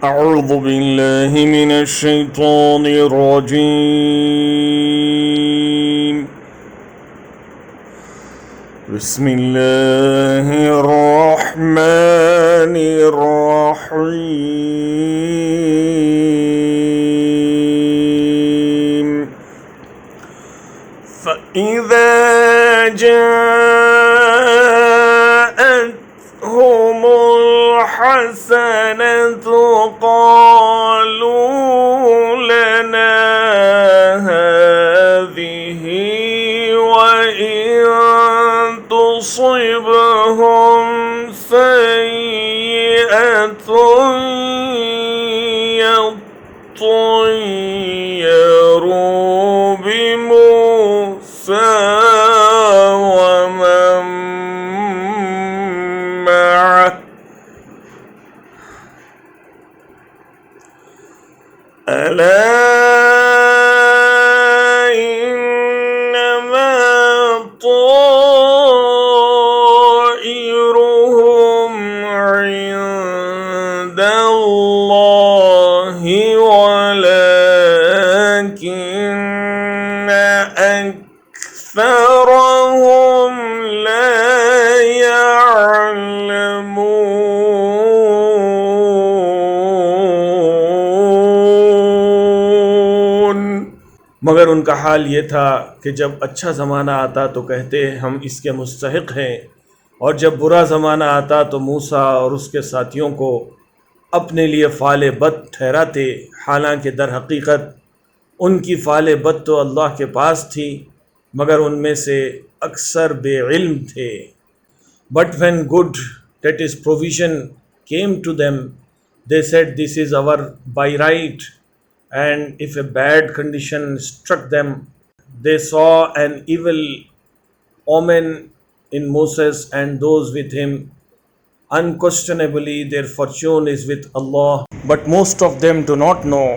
أعوذ بالله من الشيطان الرجيم. بسم الله الرحمن الرحيم. فإذا جاءتهم الحسنة قالوا لنا هذه، وإن تصبهم سيئة يطيروا بموسى ومن معه، ألا إنما طائرهم عند الله ولكن أكثرهم لا يعلمون. मगर उनका हाल ये था कि जब अच्छा ज़माना आता तो कहते हम इसके मुस्तहिक़ हैं, और जब बुरा ज़माना आता तो मूसा और उसके साथियों को अपने लिए फ़ाल बद ठहराते, हालांकि दर हकीकत उनकी फ़ाल बद तो अल्लाह के पास थी, मगर उनमें से अक्सर बेइल्म थे. But when good, that is provision, came to them, they said, "This is our by right." And if a bad condition struck them, they saw an evil omen in Moses and those with him. Unquestionably, their fortune is with Allah, but most of them do not know.